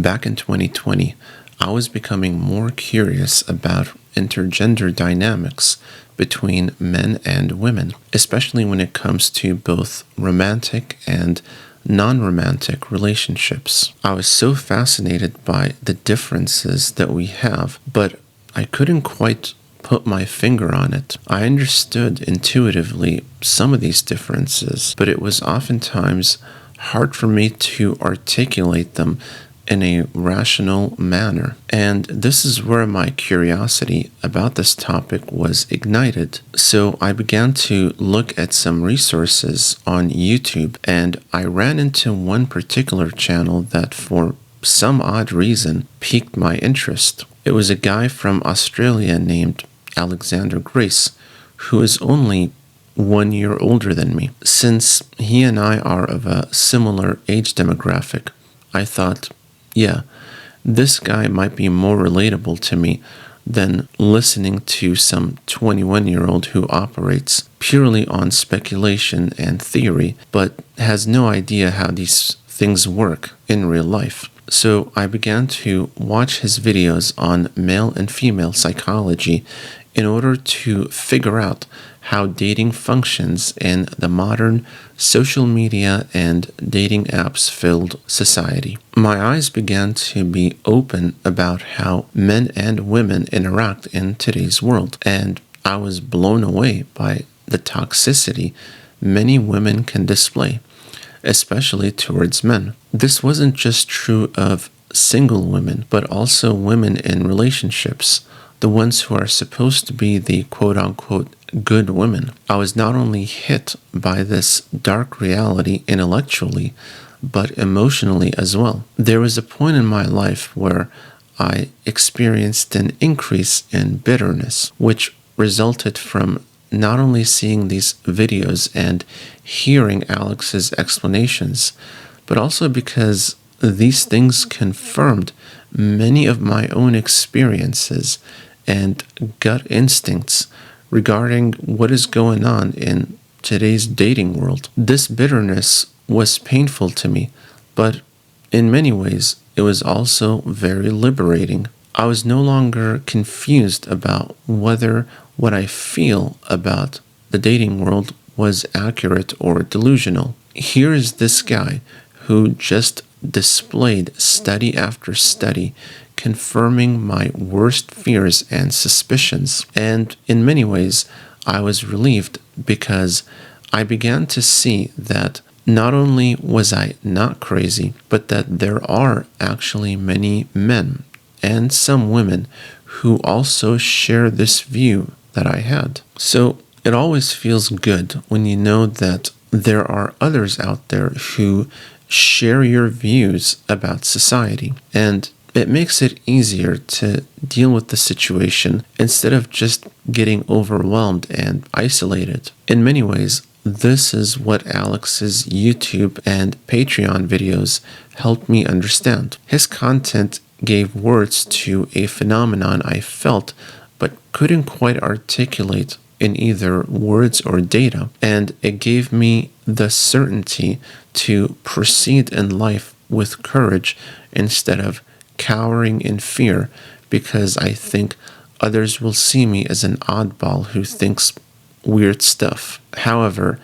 Back in 2020, I was becoming more curious about intergender dynamics between men and women, especially when it comes to both romantic and non-romantic relationships. I was so fascinated by the differences that we have, but I couldn't quite put my finger on it. I understood intuitively some of these differences, but it was oftentimes hard for me to articulate them in a rational manner. And this is where my curiosity about this topic was ignited. So I began to look at some resources on YouTube, and I ran into one particular channel that for some odd reason piqued my interest. It was a guy from Australia named Alexander Grace, who is only 1 year older than me. Since he and I are of a similar age demographic, I thought, yeah, this guy might be more relatable to me than listening to some 21-year-old who operates purely on speculation and theory, but has no idea how these things work in real life. So I began to watch his videos on male and female psychology in order to figure out how dating functions in the modern social media and dating apps filled society. My eyes began to be open about how men and women interact in today's world, and I was blown away by the toxicity many women can display, especially towards men. This wasn't just true of single women, but also women in relationships, the ones who are supposed to be the quote-unquote good women. I was not only hit by this dark reality intellectually, but emotionally as well. There was a point in my life where I experienced an increase in bitterness, which resulted from not only seeing these videos and hearing Alex's explanations, but also because these things confirmed many of my own experiences and gut instincts regarding what is going on in today's dating world. This bitterness was painful to me, but in many ways, it was also very liberating. I was no longer confused about whether what I feel about the dating world was accurate or delusional. Here is this guy who just displayed study after study confirming my worst fears and suspicions. And in many ways, I was relieved because I began to see that not only was I not crazy, but that there are actually many men and some women who also share this view that I had. So it always feels good when you know that there are others out there who share your views about society, and it makes it easier to deal with the situation instead of just getting overwhelmed and isolated. In many ways, this is what Alex's YouTube and Patreon videos helped me understand. His content gave words to a phenomenon I felt but couldn't quite articulate in either words or data, and it gave me the certainty to proceed in life with courage instead of cowering in fear because I think others will see me as an oddball who thinks weird stuff. However,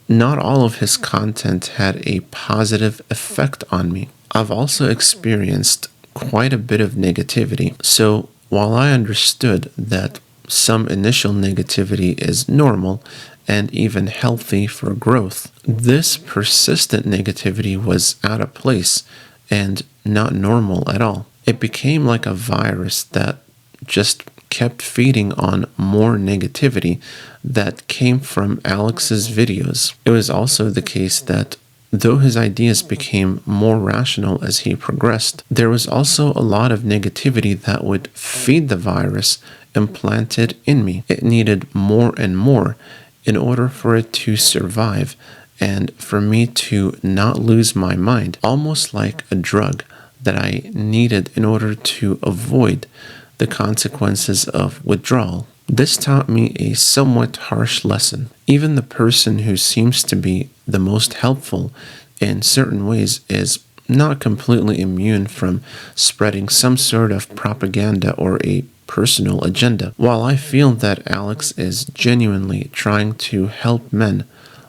not all of his content had a positive effect on me. I've also experienced quite a bit of negativity. So while I understood that some initial negativity is normal and even healthy for growth, this persistent negativity was out of place and not normal at all. It became like a virus that just kept feeding on more negativity that came from Alex's videos. It was also the case that though his ideas became more rational as he progressed, there was also a lot of negativity that would feed the virus implanted in me. It needed more and more in order for it to survive and for me to not lose my mind, almost like a drug that I needed in order to avoid the consequences of withdrawal. This taught me a somewhat harsh lesson. Even the person who seems to be the most helpful in certain ways is not completely immune from spreading some sort of propaganda or a personal agenda. While I feel that Alex is genuinely trying to help men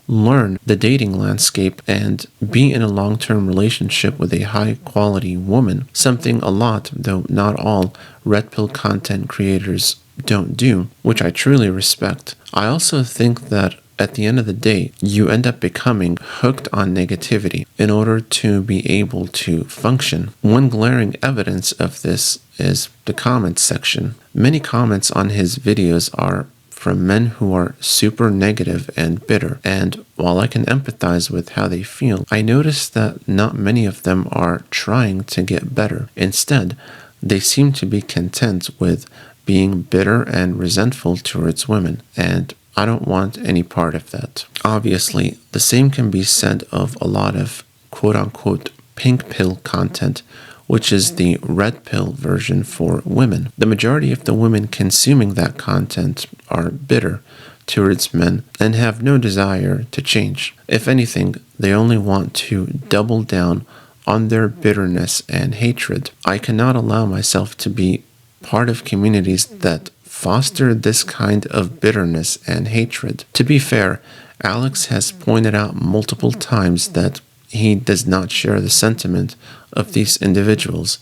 learn the dating landscape and be in a long-term relationship with a high-quality woman, something a lot, though not all, red pill content creators don't do, which I truly respect. I also think that at the end of the day, you end up becoming hooked on negativity in order to be able to function. One glaring evidence of this is the comments section. Many comments on his videos are from men who are super negative and bitter, and while I can empathize with how they feel, I notice that not many of them are trying to get better. Instead, they seem to be content with being bitter and resentful towards women, and I don't want any part of that. Obviously, the same can be said of a lot of quote-unquote pink pill content, which is the red pill version for women. The majority of the women consuming that content are bitter towards men and have no desire to change. If anything, they only want to double down on their bitterness and hatred. I cannot allow myself to be part of communities that foster this kind of bitterness and hatred. To be fair, Alex has pointed out multiple times that he does not share the sentiment of these individuals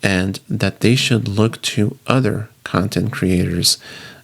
and that they should look to other content creators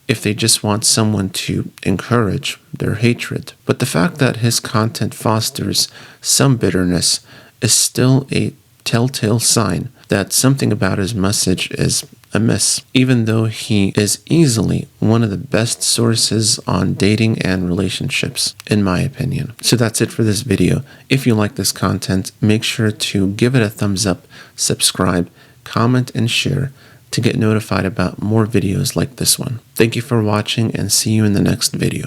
if they just want someone to encourage their hatred. But the fact that his content fosters some bitterness is still a telltale sign that something about his message is amiss, even though he is easily one of the best sources on dating and relationships, in my opinion. So that's it for this video. If you like this content, make sure to give it a thumbs up, subscribe, comment, and share to get notified about more videos like this one. Thank you for watching and see you in the next video.